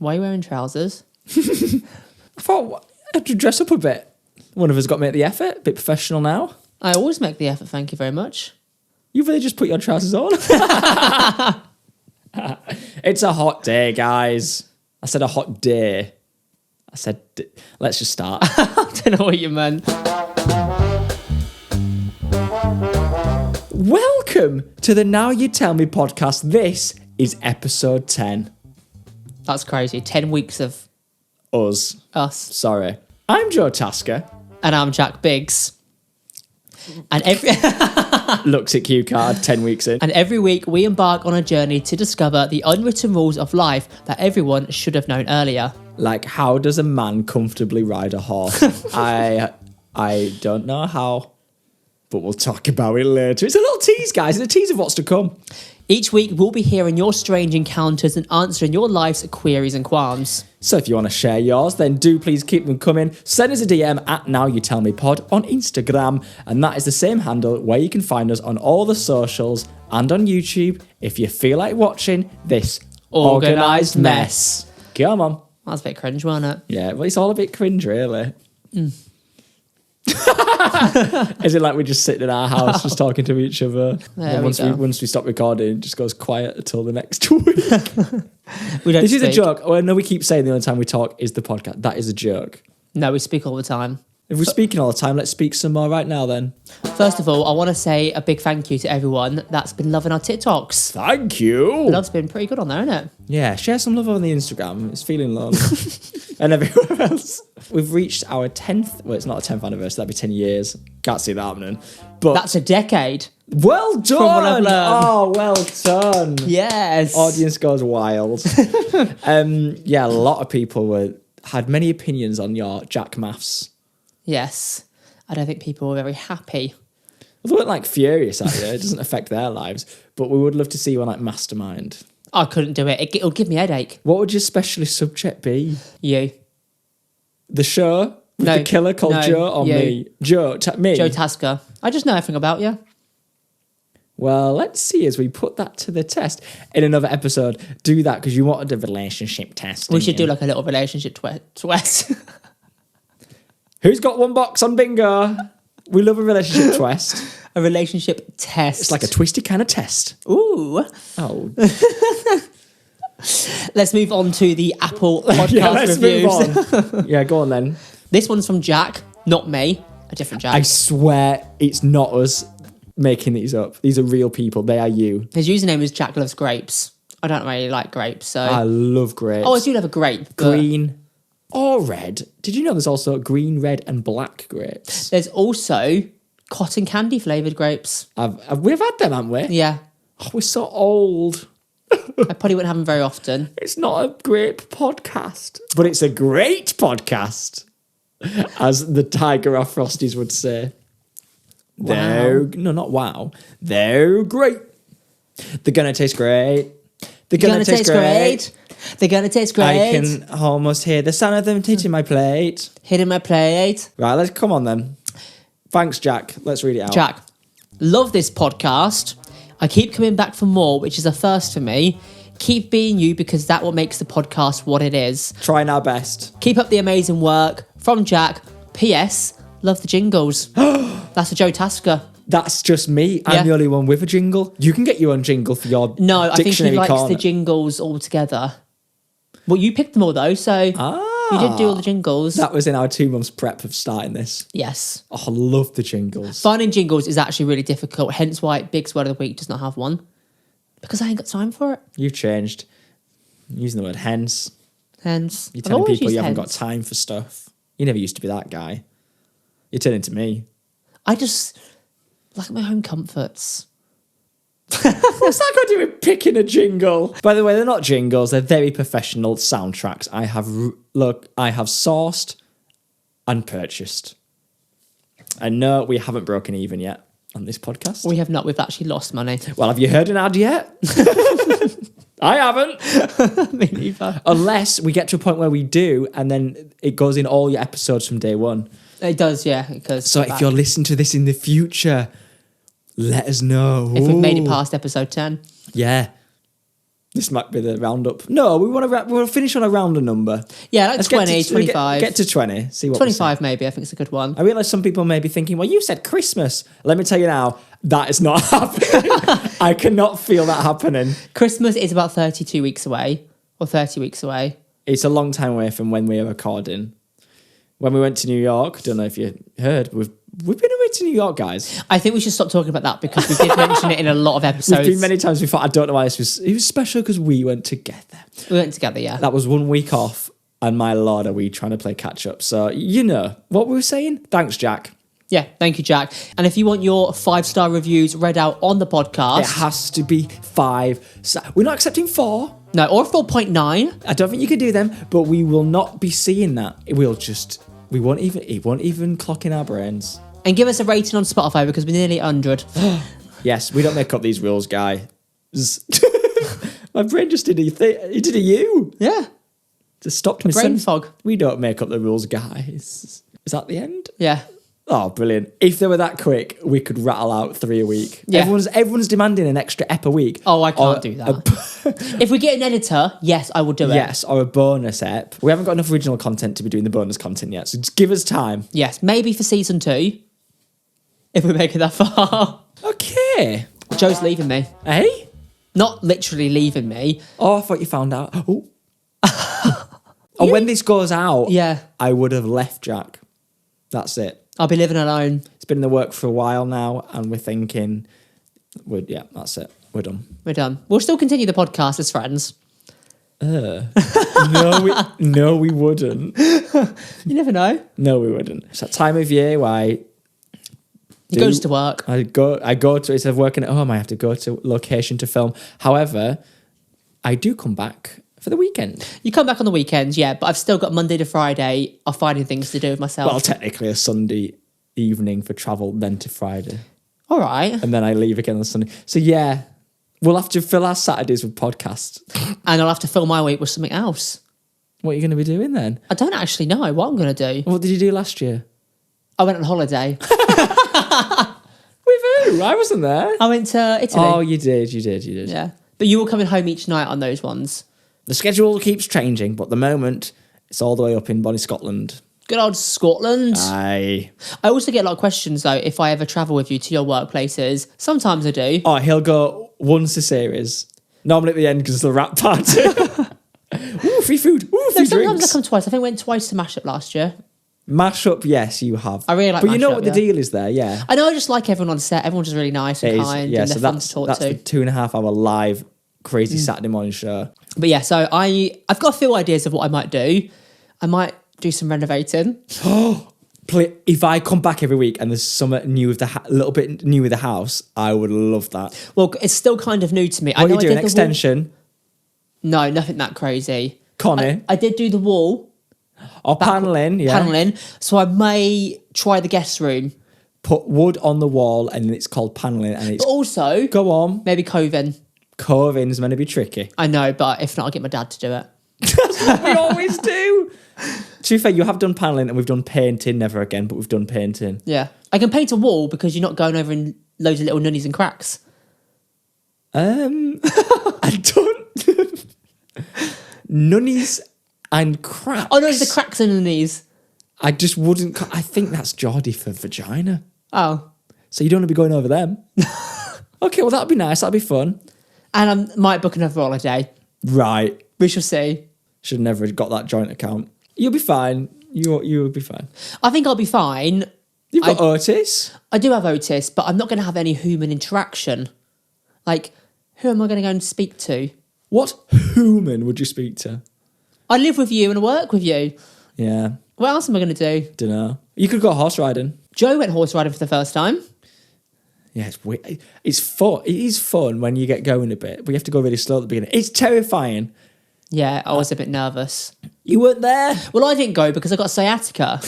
Why are you wearing trousers? I thought I had to dress up a bit. One of us got to make the effort. A bit professional now. I always make the effort, thank you very much. You really just put your trousers on? It's a hot day, guys. I said a hot day. I said, let's just start. I don't know what you meant. Welcome to the Now You Tell Me podcast. This is episode 10. That's crazy. 10 weeks of Us. Sorry. I'm Joe Tasker. And I'm Jack Biggs. And every Looks at cue card 10 weeks in. and every week we embark on a journey to discover the unwritten rules of life that everyone should have known earlier. Like, how does a man comfortably ride a horse? I don't know how, but we'll talk about it later. It's a little tease, guys. It's a tease of what's to come. Each week we'll be hearing your strange encounters and answering your life's queries and qualms. So if you want to share yours, then do please keep them coming. Send us a DM at Now You Tell Me Pod on Instagram, and that is the same handle where you can find us on all the socials and on YouTube if you feel like watching this organised mess. Come on. That was a bit cringe, wasn't it? Yeah, well, it's all a bit cringe, really. Is it like we're just sitting in our house just talking to each other? There Once we stop recording, it just goes quiet until the next week. We don't This is a speak. joke. Oh, no, we keep saying the only time we talk is the podcast. That is a joke. No, we speak all the time. If we're speaking all the time, let's speak some more right now then. First of all, I want to say a big thank you to everyone that's been loving our TikToks. Thank you. The love's been pretty good on there, isn't it? Yeah, share some love on the Instagram. It's feeling long. And everywhere else. We've reached our 10th, well, it's not a 10th anniversary, that'd be 10 years. Can't see that happening. But That's a decade. well what I've done. learned. Oh, well done. Yes. Audience goes wild. Yeah, a lot of people had many opinions on your Jack Maths. Yes. I don't think people were very happy. They weren't like furious at you. It doesn't affect their lives. But we would love to see you on like Mastermind. I couldn't do it. It'll give me a headache. What would your specialist subject be? You. The show? With No, the killer called no, Joe or you. me? Me? Joe Tasker. I just know everything about you. Well, let's see as we put that to the test. In another episode, do that because you wanted a relationship test. We didn't should you? do like a little relationship twist. Who's got one box on bingo? We love a relationship twist. A relationship test. It's like a twisty kind of test. Ooh. Oh. Let's move on to the Apple podcast Yeah, let's reviews. move on. Yeah, go on then. This one's from Jack, not me. A different Jack. I swear it's not us making these up. These are real people. They are you. His username is Jack Loves Grapes. I don't really like grapes, so... I love grapes. Oh, I do love a grape. but Green or red. Did you know there's also green, red and black grapes? There's also cotton candy flavoured grapes. We've had them, haven't we? Yeah. Oh, we're so old. I probably wouldn't have them very often. It's not a grape podcast, but it's a great podcast, as the Tiger off Frosties would say. Wow. Not wow. They're great. They're gonna taste great. They're gonna taste great. They're gonna taste great. I can almost hear the sound of them hitting my plate. Hitting my plate. Right, let's come on then. Thanks, Jack. Let's read it out. Jack, love this podcast. I keep coming back for more, which is a first for me. Keep being you because that's what makes the podcast what it is. Trying our best. Keep up the amazing work. From Jack. P.S. Love the jingles. That's a Joe Tasker. That's just me. I'm Yeah. the only one with a jingle. You can get your own jingle for your No, I think he dictionary likes corner. the jingles all together. Well, you picked them all though, so you did do all the jingles. That was in our 2 months prep of starting this. Yes. Oh, I love the jingles. Finding jingles is actually really difficult, hence why Big's Word of the Week does not have one. Because I ain't got time for it. You've changed. You're using the word hence. Hence. You're I've telling always people you used haven't hence. got time for stuff. You never used to be that guy. You're turning to me. I just like my home comforts. What's that got to do with picking a jingle? By the way, they're not jingles. They're very professional soundtracks. I have sourced and purchased. And no, we haven't broken even yet on this podcast. We have not. We've actually lost money. Well, have you heard an ad yet? I haven't. Me neither. Unless we get to a point where we do, and then it goes in all your episodes from day one. It does, yeah. Because So if you're listening to this in the future, let us know. if we've made it past episode 10. Yeah. This might be the roundup. No, we'll finish on a rounder number. Yeah, like Let's 20, 25. Get to 20. See what 25 maybe, I think it's a good one. I realise some people may be thinking, well, you said Christmas. Let me tell you now, that is not happening. I cannot feel that happening. Christmas is about 32 weeks away, or 30 weeks away. It's a long time away from when we are recording. When we went to New York, don't know if you heard, we've been away to New York, guys. I think we should stop talking about that because we did mention it in a lot of episodes. We've been many times before. I don't know why it was special because we went together. We went together, yeah. That was 1 week off, and my lord, are we trying to play catch up? So, you know what we were saying? Thanks, Jack. Yeah, thank you, Jack. And if you want your 5-star reviews read out on the podcast... It has to be 5. We're not accepting 4. No, or 4.9. I don't think you can do them, but we will not be seeing that. It won't even clock in our brains. And give us a rating on Spotify because we're nearly 100. Yes, we don't make up these rules, guy. My brain just did it did a U. Yeah. Just stopped me. Brain fog. We don't make up the rules, guys. Is that the end? Yeah. Oh, brilliant. If they were that quick, we could rattle out 3 a week. Yeah. Everyone's demanding an extra ep a week. Oh, I can't do that. If we get an editor, yes, I will do it. Yes, or a bonus ep. We haven't got enough original content to be doing the bonus content yet, so just give us time. Yes, maybe for season 2, if we make it that far. Okay. Joe's leaving me. Eh? Not literally leaving me. Oh, I thought you found out. Oh. And when this goes out, Yeah. I would have left Jack. That's it. I'll be living alone. It's been in the work for a while now, and we're thinking, that's it. We're done. We're done. We'll still continue the podcast as friends. No, we wouldn't. You never know. No, we wouldn't. It's that time of year where He goes to work. I go to, instead of working at home, I have to go to location to film. However, I do come back for the weekend. You come back on the weekends, yeah, but I've still got Monday to Friday of finding things to do with myself. Well, technically a Sunday evening for travel, then to Friday. All right. And then I leave again on Sunday. So yeah, we'll have to fill our Saturdays with podcasts. And I'll have to fill my week with something else. What are you going to be doing then? I don't actually know what I'm going to do. What did you do last year? I went on holiday. With who? I wasn't there. I went to Italy. Oh, you did. Yeah. But you were coming home each night on those ones. The schedule keeps changing, but at the moment, it's all the way up in Bonnie, Scotland. Good old Scotland. Aye. I also get a lot of questions, though, if I ever travel with you to your workplaces. Sometimes I do. Oh, he'll go once a series. Normally at the end because of the rap party. Ooh, free food. Ooh, free No, sometimes drinks. I come twice. I think I went twice to Mashup last year. Mashup, yes, you have. I really like But you know Mashup, what the deal is there, yeah. I know I just like everyone on set. Everyone's just really nice and It is, kind yeah, and so they're fun to talk that's to. the 2.5 hour live crazy Saturday morning show. But yeah, so I've got a few ideas of what I might do. I might do some renovating. If I come back every week and there's something new with a little bit new with the house, I would love that. Well, it's still kind of new to me. What are you doing? Extension? No, nothing that crazy. Connie? I did do the wall. Or panelling, yeah. Panelling. So I may try the guest room. Put wood on the wall and it's called panelling. And it's But also, go on. maybe coving. Coving's meant to be tricky. I know, but if not, I'll get my dad to do it. That's what we always do. To be fair, you have done panelling and we've done painting, never again, but we've done painting. Yeah. I can paint a wall because you're not going over in loads of little nunnies and cracks. I don't. Nunnies and cracks. Oh, no, it's the cracks and nunnies. I just wouldn't. I think that's Geordie for vagina. Oh. So you don't want to be going over them. Okay, well, that'd be nice. That'd be fun. And I might book another holiday. Right. We shall see. Should have never got that joint account. You'll be fine. You'll be fine. I think I'll be fine. You've got Otis. I do have Otis, but I'm not going to have any human interaction. Like, who am I going to go and speak to? What human would you speak to? I live with you and I work with you. Yeah. What else am I going to do? Dunno. You could go horse riding. Joe went horse riding for the first time. Yeah, it's weird. It's fun. It is fun when you get going a bit, but you have to go really slow at the beginning. It's terrifying. Yeah, I was a bit nervous. You weren't there. Well, I didn't go because I got sciatica.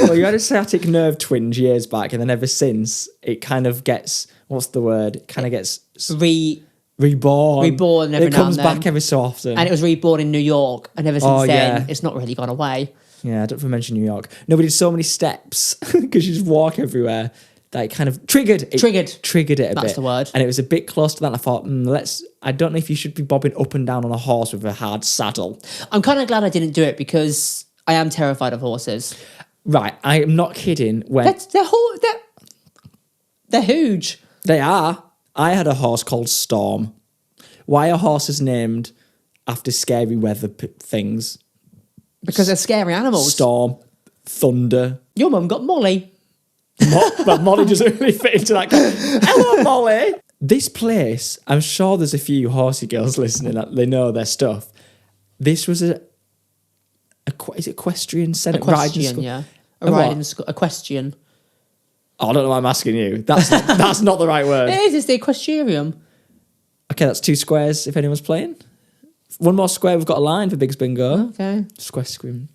Well, you had a sciatic nerve twinge years back, and then ever since, it kind of gets, what's the word? It kind of gets reborn. Reborn every It now comes and then. back every so often. And it was reborn in New York. And ever since Oh, then, yeah. it's not really gone away. Yeah, I don't mention New York. No, we did so many steps because you just walk everywhere. that it kind of triggered it a That's bit. That's the word. And it was a bit close to that. And I thought, I don't know if you should be bobbing up and down on a horse with a hard saddle. I'm kind of glad I didn't do it because I am terrified of horses. Right, I am not kidding. They're huge. They are. I had a horse called Storm. Why are horses named after scary weather things? Because they're scary animals. Storm, thunder. Your mum got Molly. But Molly doesn't really fit into that. Hello, Molly. This place, I'm sure there's a few horsey girls listening that they know their stuff. This was is it equestrian centre? Equestrian, yeah. Equestrian. Oh, I don't know why I'm asking you. That's not the right word. It is, it's the equestrium. Okay, that's 2 squares if anyone's playing. One more square, we've got a line for Big's Bingo. Okay. Equestrian.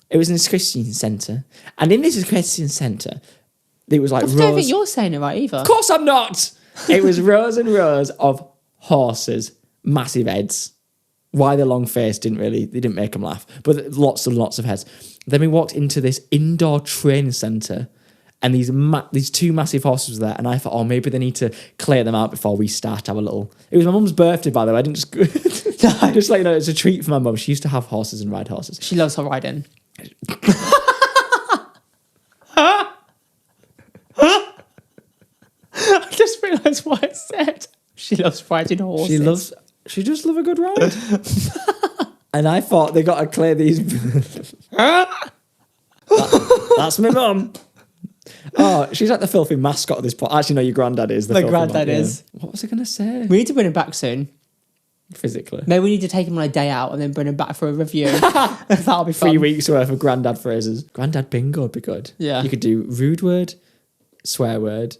It was an equestrian centre. And in this equestrian centre, it was like I don't think you're saying it right either. Of course I'm not! It was rows and rows of horses, massive heads. Why the long face they didn't make them laugh. But lots and lots of heads. Then we walked into this indoor training centre and these 2 massive horses were there, and I thought, oh, maybe they need to clear them out before we start our little... It was my mum's birthday, by the way. I didn't just... just like, it's a treat for my mum. She used to have horses and ride horses. She loves her riding. I just realised what I said. She loves riding horses. She just loves a good ride. And I thought they got to clear these... That's my mum. Oh, she's like the filthy mascot of this podcast. Actually, no, your granddad is. My granddad is. What was I going to say? We need to bring him back soon. Physically. Maybe we need to take him on a day out and then bring him back for a review. That'll be fun. 3 weeks worth of granddad phrases. Granddad bingo would be good. Yeah. You could do rude word, swear word,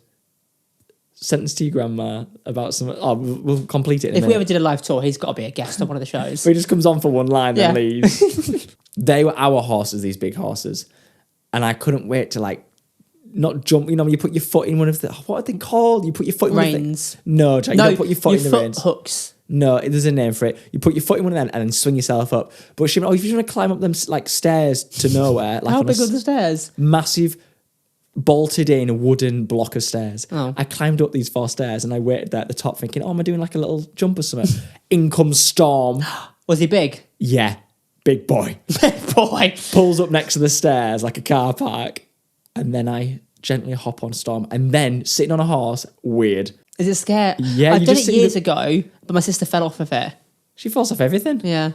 sentence to your grandma about some... Oh, we'll complete it in a minute. If we ever did a live tour, he's got to be a guest on one of the shows. He just comes on for one line and leaves. They were our horses, these big horses. And I couldn't wait to not jump. You know, when you put your foot in one of the... What are they called? You put your foot in reins. No, Jack, you don't put your foot in the reins. Hooks. No, there's a name for it. You put your foot in one of them and then swing yourself up. But she went, if you want to climb up them stairs to nowhere... How big are the stairs? Massive... bolted in wooden block of stairs. Oh. I climbed up these 4 stairs and I waited there at the top thinking, am I doing like a little jump or something? In comes Storm. Was he big? Yeah, big boy. Big boy. Pulls up next to the stairs like a car park. And then I gently hop on Storm. And then sitting on a horse, weird. Is it scary? Yeah, I've done it years ago, but my sister fell off of it. She falls off everything. Yeah.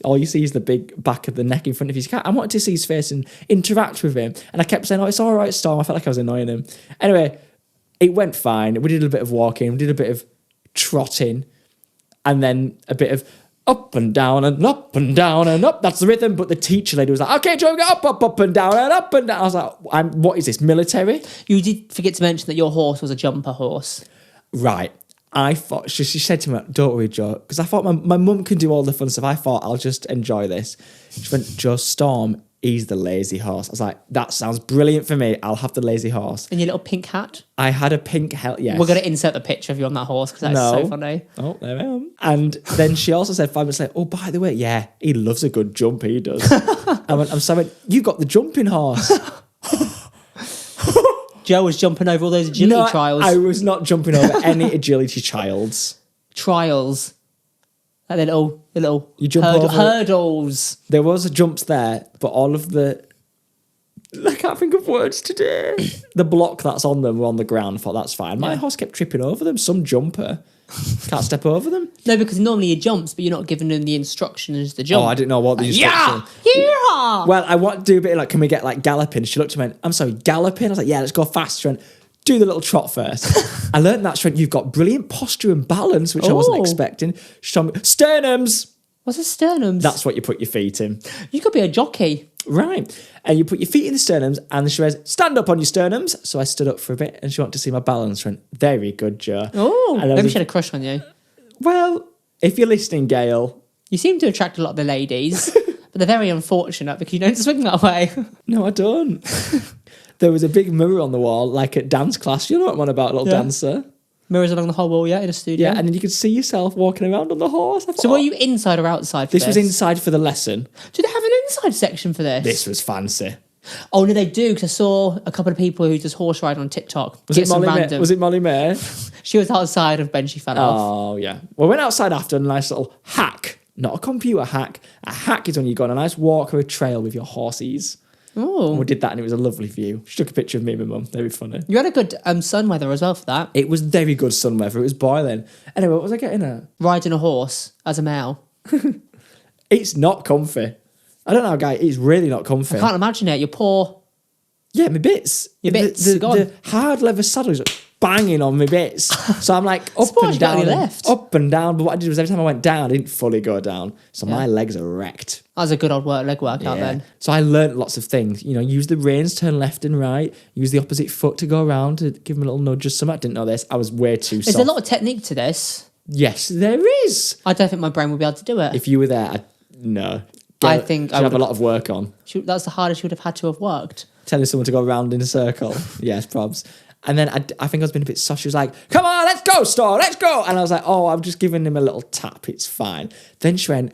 All you see is the big back of the neck in front of his cat. I wanted to see his face and interact with him. And I kept saying, oh, it's all right, Storm. I felt like I was annoying him. Anyway, it went fine. We did a bit of walking. We did a bit of trotting. And then a bit of up and down and up and down and up. That's the rhythm. But the teacher lady was like, okay, Joe, go up and down and up and down. I was like, what is this, military? You did forget to mention that your horse was a jumper horse. Right. I thought, she said to me, don't worry, Joe, because I thought my mum can do all the fun stuff. I thought, I'll just enjoy this. She went, Joe, Storm, he's the lazy horse. I was like, that sounds brilliant for me. I'll have the lazy horse. And your little pink hat? I had a pink hat, yes. We're going to insert the picture of you on that horse because that's so funny. Oh, there I am. And then she also said 5 minutes later, oh, by the way, yeah, he loves a good jump, he does. I'm sorry, you've got the jumping horse. Joe was jumping over all those agility trials. I was not jumping over any agility trials. Trials. Like the little you jump over hurdles. There was jumps there, but all of the... I can't think of words today. The block that's on them were on the ground. I thought, that's fine. My horse kept tripping over them. Some jumper can't step over them. No, because normally he jumps, but you're not giving him the instructions to jump. Oh, I didn't know what the instruction. Yeah! Well, I want to do a bit of can we get galloping? She looked at me and went, I'm sorry, galloping? I was like, yeah, let's go faster and do the little trot first. I learned that, she went, you've got brilliant posture and balance, which I wasn't expecting. She told me, sternums. What's a sternums? That's what you put your feet in. You could be a jockey. Right. And you put your feet in the sternums and she says, stand up on your sternums. So I stood up for a bit and she wanted to see my balance. She went, very good, Joe. Oh, maybe she had a crush on you. Well, if you're listening, Gail. You seem to attract a lot of the ladies, but they're very unfortunate because you don't swing that way. No, I don't. There was a big mirror on the wall, like at dance class. You know what I'm on about, little dancer. Mirrors along the whole wall, in a studio. Yeah, and then you could see yourself walking around on the horse. So were you inside or outside for this? This was inside for the lesson. Do they have an inside section for this? This was fancy. Oh, no, they do, because I saw a couple of people who just horse ride on TikTok. Was it Molly May? She was outside of Ben, she fell off. Oh, yeah. Well, we went outside after a nice little hack. Not a computer hack. A hack is when you go on a nice walk or a trail with your horses. Oh. And we did that and it was a lovely view. She took a picture of me and my mum. Very funny. You had a good sun weather as well for that. It was very good sun weather. It was boiling. Anyway, what was I getting at? Riding a horse as a male. It's not comfy. I don't know, guy. It's really not comfy. I can't imagine it. You're poor. Yeah, my bits. Your bits the, are gone. The hard leather saddle is banging on my bits. So I'm like up and down. Up and down. But what I did was every time I went down, I didn't fully go down. So my legs are wrecked. That was a good old leg workout then. So I learnt lots of things. You know, use the reins, turn left and right. Use the opposite foot to go around to give them a little nudge or something. I didn't know this. I was way too soft. There's a lot of technique to this. Yes, there is. I don't think my brain would be able to do it. If you were there, no. I think I would would have a lot of work on. That's the hardest you would have had to have worked. Telling someone to go around in a circle. Yes, probs. And then I think I was being a bit soft. She was like, come on, let's go, Star, let's go. And I was like, oh, I'm just giving him a little tap. It's fine. Then she went,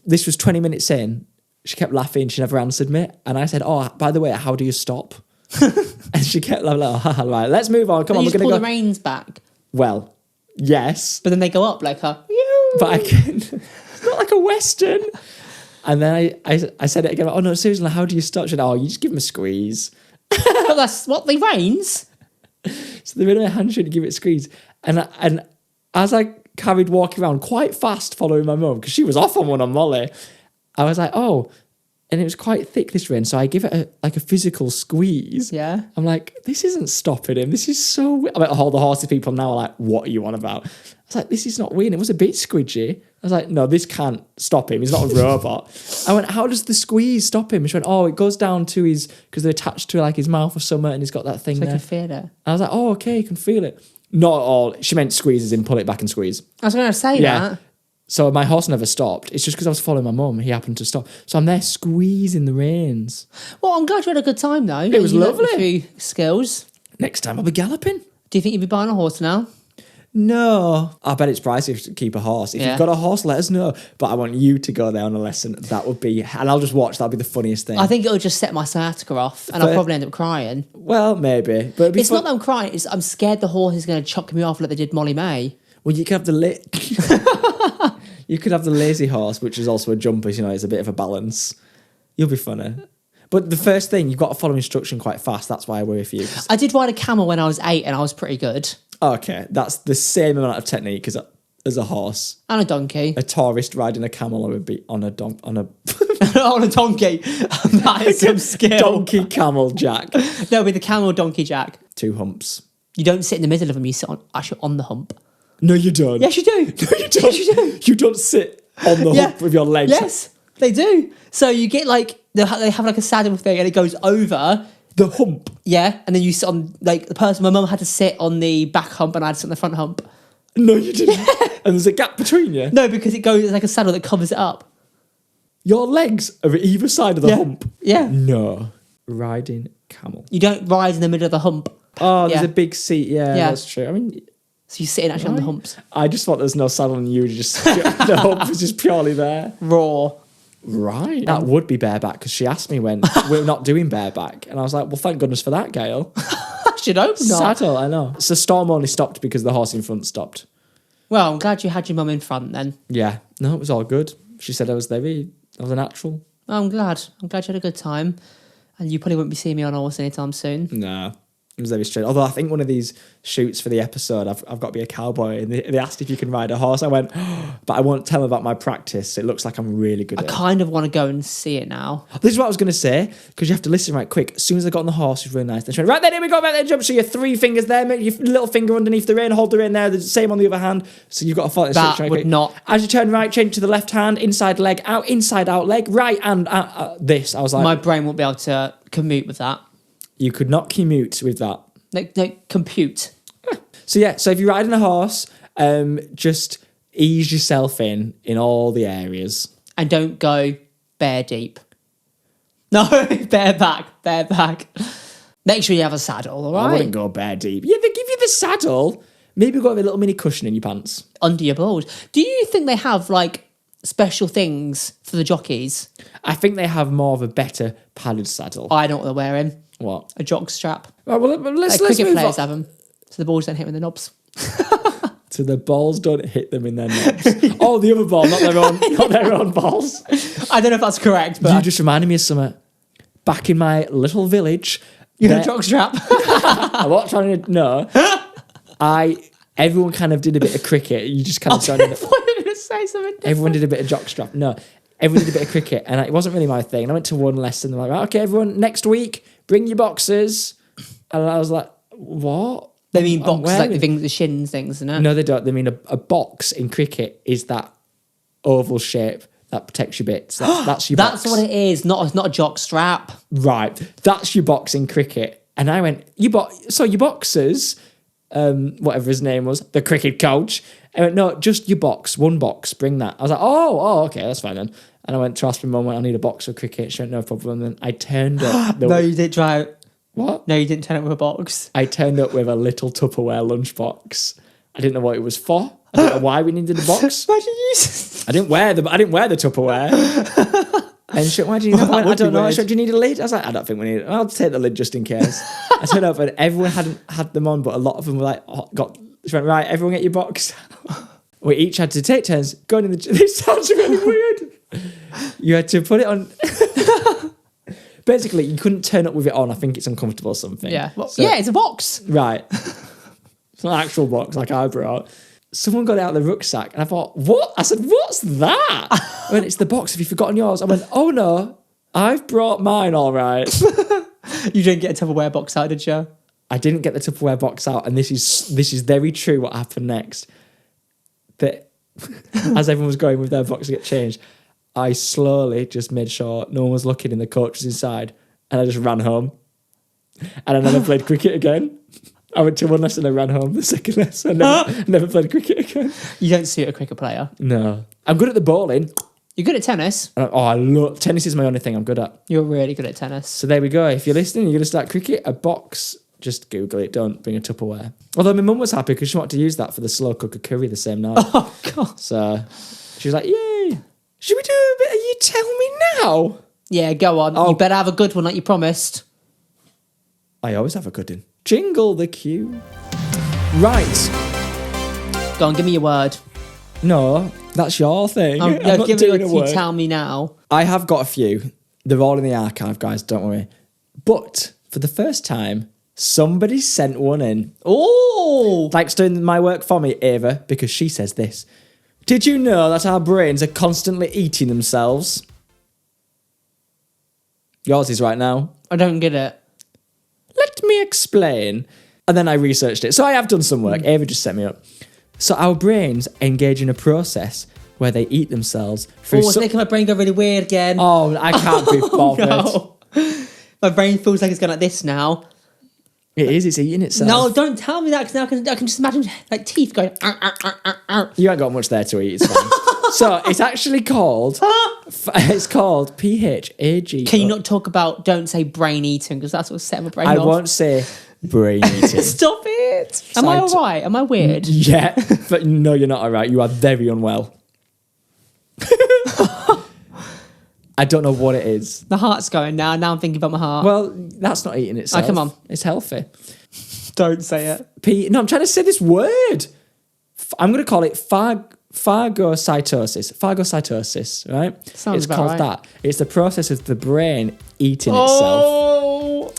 this was 20 minutes in. She kept laughing. She never answered me. And I said, oh, by the way, how do you stop? And she kept like, oh, right, let's move on. Come on, we're going to go. Pull the reins back. Well, yes. But then they go up like a... But I can... It's not like a Western. And then I said it again. Oh, no, seriously, how do you stop? She said, oh, you just give him a squeeze. But that's what, the reins? So they're in my hand trying to give it a squeeze. And as I carried walking around quite fast following my mum, because she was off on one on Molly, I was like, oh, and it was quite thick, this rein, so I give it a physical squeeze. Yeah. I'm like, this isn't stopping him. This is so weird. I mean, all the horses people now are like, what are you on about? I was like, this is not weird. It was a bit squidgy. I was like, no, this can't stop him. He's not a robot. I went, how does the squeeze stop him? She went, oh, it goes down to because they're attached to like his mouth or something, and he's got that thing so there. I can feel it. I was like, oh, okay, you can feel it. Not at all. She meant squeezes in, pull it back and squeeze. I was going to say that. So my horse never stopped. It's just because I was following my mum. He happened to stop. So I'm there squeezing the reins. Well, I'm glad you had a good time though. It was lovely. A few skills. Next time I'll be galloping. Do you think you'll be buying a horse now? No. I bet it's pricey to keep a horse. If you've got a horse, let us know. But I want you to go there on a lesson. That would be... And I'll just watch. That'll be the funniest thing. I think it'll just set my sciatica off and I'll probably end up crying. Well, maybe. But it's not that I'm crying. I'm scared the horse is going to chuck me off like they did Molly May. Well, you could have You could have the lazy horse, which is also a jumper, you know, it's a bit of a balance. You'll be funny. But the first thing, you've got to follow instruction quite fast. That's why I worry for you. I did ride a camel when I was 8 and I was pretty good. Okay, that's the same amount of technique as a horse. And a donkey. A tourist riding a camel would be on a on a donkey. That is some skill. Donkey camel jack. No, with the camel donkey jack. 2 humps. You don't sit in the middle of them, you sit actually on the hump. No, you don't. Yes, you do. No, you don't. Yes, you do. You don't sit on the hump with your legs. Yes, they do. So you get like, they have like a saddle thing and it goes over the hump. Yeah, and then you sit on, like, my mum had to sit on the back hump and I had to sit on the front hump. No, you didn't. Yeah. And there's a gap between you? No, because it's like a saddle that covers it up. Your legs are at either side of the hump? Yeah. No. Riding camel. You don't ride in the middle of the hump. Oh, there's a big seat. Yeah, that's true. I mean... So you're sitting actually on the humps. I just thought there's no saddle and you just... the hump was just purely there. Raw. Right. That would be bareback because she asked me when we're not doing bareback. And I was like, well, thank goodness for that, Gail. I should hope not. Saddle, I know. So Storm only stopped because the horse in front stopped. Well, I'm glad you had your mum in front then. Yeah. No, it was all good. She said I was a natural. Oh, I'm glad. I'm glad you had a good time. And you probably won't be seeing me on a horse anytime soon. No. It was very strange. Although I think one of these shoots for the episode, I've got to be a cowboy. And they asked if you can ride a horse. I went, but I won't tell them about my practice. It looks like I'm really good at it. I kind of want to go and see it now. This is what I was going to say, because you have to listen right quick. As soon as I got on the horse, it was really nice. Then she went, right then, here we go, right then, jump. So your 3 fingers there, make your little finger underneath the rein, hold the rein there, the same on the other hand. So you've got to follow that would quick. Not. As you turn right, change to the left hand, inside leg, out, inside out leg, right and this. I was like... My brain won't be able to commute with that. You could not commute with that. No, compute. So yeah, so if you're riding a horse, just ease yourself in all the areas. And don't go bare deep. No, bareback. Make sure you have a saddle, all right? I wouldn't go bare deep. Yeah, they give you the saddle. Maybe go with a little mini cushion in your pants. Under your balls. Do you think they have, like, special things for the jockeys? I think they have more of a better padded saddle. I know what they're wearing. What? A jock strap. Right, well, let's Cricket move players on. have them, so the balls don't hit them in the knobs. So the balls don't hit them in their knobs. Oh, the other ball, not their own balls. I don't know if that's correct, but You just reminded me of something. Back in my little village, you had a jock strap. I'm not trying to know. Everyone kind of did a bit of cricket. You just kind of started. I thought you were going to say something different. Everyone did a bit of jockstrap. No, everyone did a bit of cricket, and it wasn't really my thing. And I went to one lesson. They're like, right, okay, everyone, next week, bring your boxes. And I was like, what? They mean boxes like the thing with the shins things, isn't it? No, they don't. They mean a box in cricket is that oval shape that protects your bits. That's your box. That's what it is, not a jock strap. Right. That's your box in cricket. And I went, your boxers, whatever his name was, the cricket coach. I went, no, just your box, one box, bring that. I was like, oh, okay, that's fine then. And I went to ask my mum, I need a box of cricket. She went, no problem. And then I turned up. No, you didn't try it. What? No, you didn't turn up with a box. I turned up with a little Tupperware lunchbox. I didn't know what it was for. I didn't know why we needed the box. Imagine you. I didn't wear the Tupperware. And she went, why do you need that? I don't know. I said, do you need a lid? I was like, I don't think we need it. I'll take the lid just in case. I turned up and everyone hadn't had them on, but a lot of them were like, she went, right, everyone get your box. We each had to take turns going in the... This sounds really weird. You had to put it on... Basically, you couldn't turn up with it on. I think it's uncomfortable or something. Yeah. Well, yeah, it's a box. Right. It's not an actual box like I brought. Someone got it out of the rucksack and I thought, what? I said, what's that? I went, it's the box. Have you forgotten yours? I went, oh no, I've brought mine all right. You didn't get a Tupperware box out, did you? I didn't get the Tupperware box out, and this is very true what happened next. That as everyone was going with their box to get changed, I slowly just made sure no one was looking in the coaches inside, and I just ran home. And I never played cricket again. I went to one lesson and I ran home. The second lesson, I never played cricket again. You don't suit a cricket player. No. I'm good at the bowling. You're good at tennis. I love... Tennis is my only thing I'm good at. You're really good at tennis. So there we go. If you're listening, you're going to start cricket, a box, just Google it. Don't bring a Tupperware. Although my mum was happy because she wanted to use that for the slow cooker curry the same night. Oh, God. So she was like, yay. Should we do a bit of You Tell Me Now? Yeah, go on. Oh. You better have a good one like you promised. I always have a good one. Jingle the cue. Right. Go on, give me your word. No, that's your thing. I'm Yeah, not give me doing what a you word. tell me now. I have got a few. They're all in the archive, guys. Don't worry. But for the first time, somebody sent one in. Oh! Thanks to doing my work for me, Ava, because she says this. Did you know that our brains are constantly eating themselves? Yours is right now. I don't get it. Let me explain. And then I researched it. So I have done some work. Ava just set me up. So our brains engage in a process where they eat themselves through... It's making my brain go really weird again. Oh, I can't be bothered. No. My brain feels like it's going like this now. It is, it's eating itself. No, don't tell me that, because now I can just imagine like teeth going... You ain't got much there to eat, it's fine. So it's actually called... It's called PHAG. Can you not talk about, don't say brain eating, because that's what set my brain off. I won't say brain eating. Stop it. Am I all right? Am I weird? Yeah, but no, you're not all right. You are very unwell. I don't know what it is. The heart's going now. Now I'm thinking about my heart. Well, that's not eating itself. Come on. It's healthy. Don't say it. No, I'm trying to say this word. I'm going to call it phagocytosis. Phagocytosis, right? Sounds it's about called right. that. It's the process of the brain eating itself. Oh!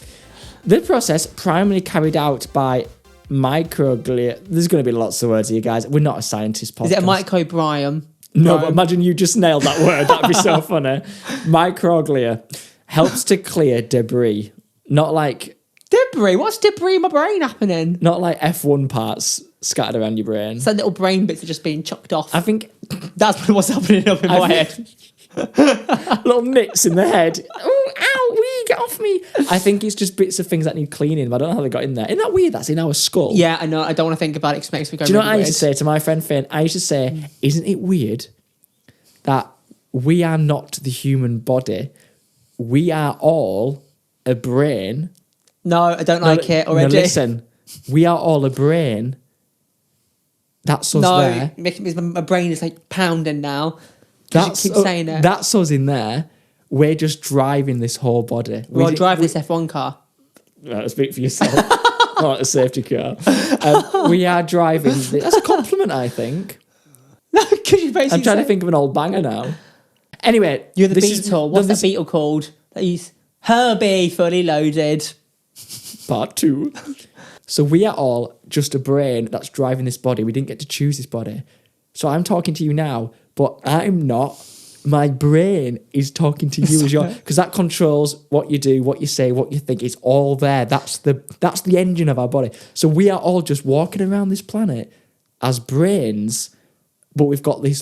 The process primarily carried out by microglia. There's going to be lots of words here, guys. We're not a scientist podcast. Is it a microbiome? No, but imagine you just nailed that word. That'd be so funny. Microglia helps to clear debris. Not like Debris? What's debris in my brain happening? not like F1 parts scattered around your brain. It's like little brain bits are just being chucked off. I think That's what's happening up in my head. little nits in the head. Oh, ow, wee, get off me. I think it's just bits of things that need cleaning, but I don't know how they got in there. Isn't that weird? That's in our skull. Yeah, I know. I don't want to think about it because it makes me go Do you know really what I used to weird. say to my friend Finn? I used to say, isn't it weird that we are not the human body? We are all a brain. No, I don't like it already. No, listen, we are all a brain. That's us there. My brain is like pounding now. Because you keep saying it. That's us in there. We're just driving this whole body. We're driving this F1 car. Speak for yourself. Not a safety car. We are driving. That's a compliment, I think. No, because you basically I'm trying to think of an old banger now. Anyway, you're the Beetle. What's that Beetle called? He's Herbie, fully loaded. Part 2. So we are all just a brain that's driving this body. We didn't get to choose this body. So I'm talking to you now, but I'm not. My brain is talking to you as your, because that controls what you do, what you say, what you think. It's all there. That's the engine of our body. So we are all just walking around this planet as brains, but we've got this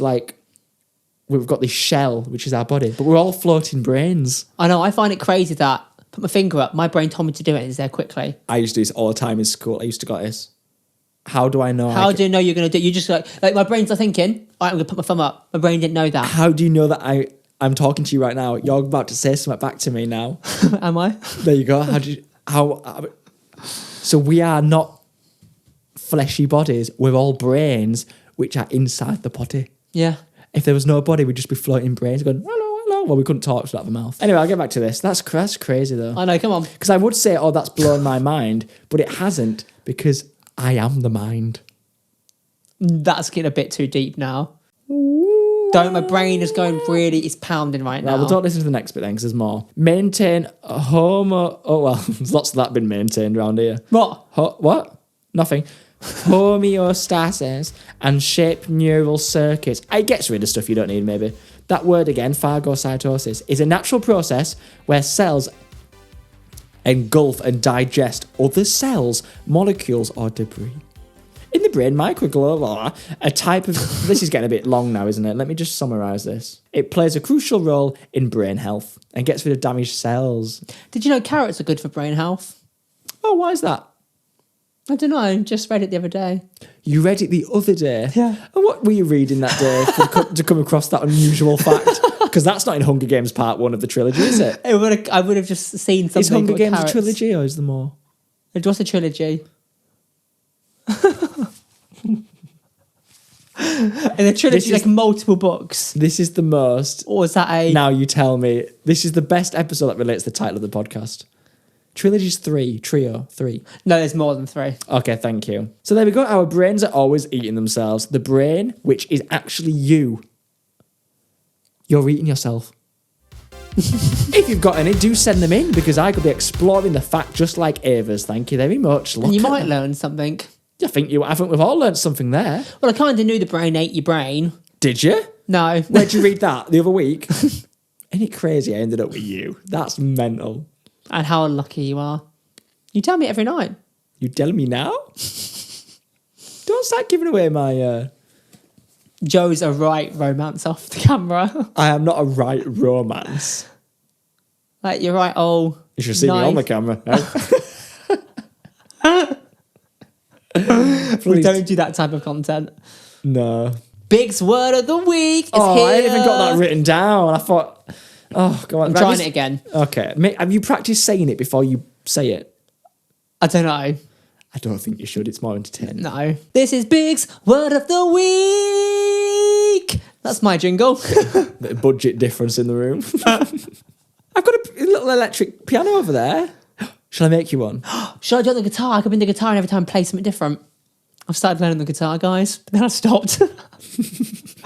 shell, which is our body, but we're all floating brains. I know. I find it crazy that put my finger up. My brain told me to do it. It's there quickly. I used to do this all the time in school. I used to go this. How do I know? How do you know you're going to do it? You just like my brain's not thinking, all right, I'm going to put my thumb up. My brain didn't know that. How do you know that I'm talking to you right now? You're about to say something back to me now. Am I? There you go. So we are not fleshy bodies. We're all brains, which are inside the body. Yeah. If there was no body, we'd just be floating brains going, hello, hello. Well, we couldn't talk out of the mouth. Anyway, I'll get back to this. That's crazy, though. I know, come on. Because I would say, oh, that's blown my mind, but it hasn't, because I am the mind. That's getting a bit too deep now. Don't, my brain is going really, it's pounding right now. Well, don't listen to the next bit then, because there's more. Maintain homo... Oh, well, there's lots of that been maintained around here. What? What? Nothing. Homeostasis and shape neural circuits. It gets rid of stuff you don't need, maybe. That word again, phagocytosis, is a natural process where cells engulf and digest other cells, molecules, or debris. In the brain, microglobula, a type of... This is getting a bit long now, isn't it? Let me just summarise this. It plays a crucial role in brain health and gets rid of damaged cells. Did you know carrots are good for brain health? Oh, why is that? I don't know, I just read it the other day. You read it the other day? Yeah. And what were you reading that day to come across that unusual fact? Because that's not in Hunger Games Part 1 of the trilogy, is it? I would have just seen something. Is Hunger Games carrots. a trilogy or is there more? It was a trilogy. And the trilogy is like multiple books. This is the most... Or is that a... Now you tell me. This is the best episode that relates to the title of the podcast. Trilogy's 3. Trio, 3. No, there's more than 3. Okay, thank you. So there we go. Our brains are always eating themselves. The brain, which is actually you. You're eating yourself. If you've got any, do send them in, because I could be exploring the fact just like Ava's. Thank you very much. And you might learn something. I think we've all learned something there. Well, I kind of knew the brain ate your brain. Did you? No. Where'd you read that? The other week? Ain't it crazy I ended up with you? That's mental. And how unlucky you are. You tell me every night. You tell me now? Don't start giving away my... Joe's a right romance off the camera. I am not a right romance. Like, you're right, oh... You should see me on the camera. We don't do that type of content. No. Big's word of the week is here. I ain't even got that written down. I thought, oh, go on. I'm trying it again. Okay. Have you practiced saying it before you say it? I don't know. I don't think you should. It's more entertaining. No. This is Big's word of the week. That's my jingle. The budget difference in the room. I've got a little electric piano over there. Shall I make you one? Should I do it on the guitar? I could bring the guitar and every time play something different. I've started learning the guitar, guys, but then I stopped.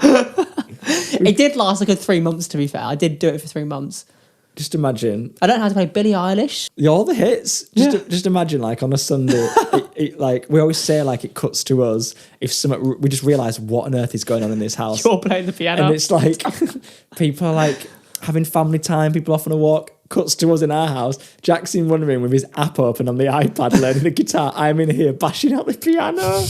It did last a good 3 months, to be fair. I did do it for 3 months. Just imagine. I don't know how to play Billie Eilish. All the hits. Just imagine, like, on a Sunday, like, we always say, like, it cuts to us if we just realise what on earth is going on in this house. You're playing the piano. And it's like, people are, like, having family time, people off on a walk. Cuts to us in our house. Jack's in one room with his app open on the iPad learning the guitar. I'm in here bashing out the piano.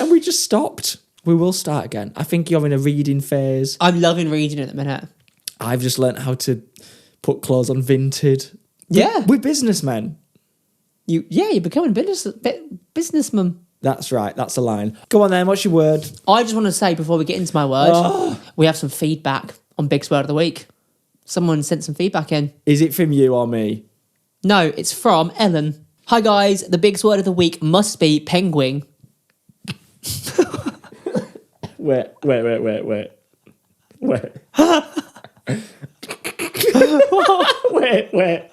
we just stopped. We will start again. I think you're in a reading phase. I'm loving reading at the minute. I've just learnt how to put clothes on Vinted. Yeah. We're businessmen. You're becoming businessman. That's right. That's a line. Go on then. What's your word? I just want to say before we get into my word, we have some feedback on Big's word of the week. Someone sent some feedback in. Is it from you or me? No, it's from Ellen. Hi guys, the Big's word of the week must be penguin. Wait. Wait. Wait.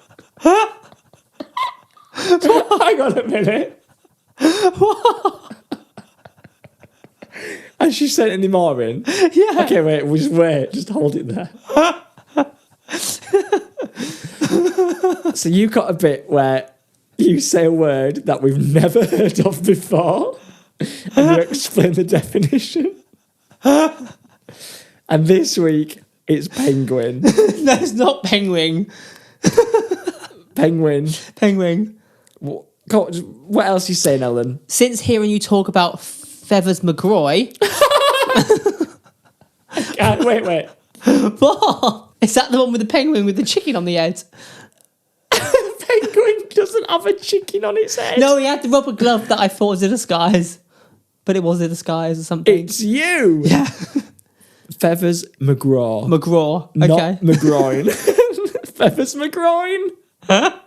Hang on a minute. What? And she sent any more in? Yeah. Okay, wait. Just hold it there. So you got a bit where you say a word that we've never heard of before and you explain the definition. And this week, it's penguin. No, it's not penguin. Penguin. What else are you saying, Ellen? Since hearing you talk about Feathers McGroy... Wait. What? Is that the one with the penguin with the chicken on the head? Penguin doesn't have a chicken on its head. No, he had the rubber glove that I thought was a disguise. But it was a disguise or something. It's you. Yeah. Feathers McGraw. McGraw. Not Okay. McGroin. Feathers McGroin. I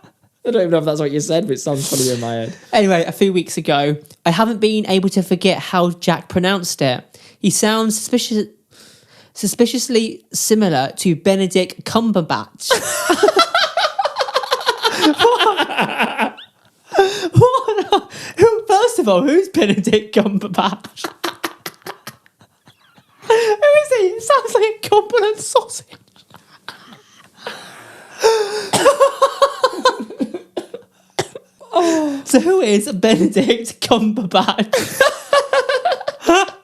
don't even know if that's what you said, but it sounds funny in my head. Anyway, a few weeks ago, I haven't been able to forget how Jack pronounced it. He sounds suspiciously similar to Benedict Cumberbatch. What? First of all, who's Benedict Cumberbatch? Who is he? It sounds like a Cumberland sausage. So who is Benedict Cumberbatch? I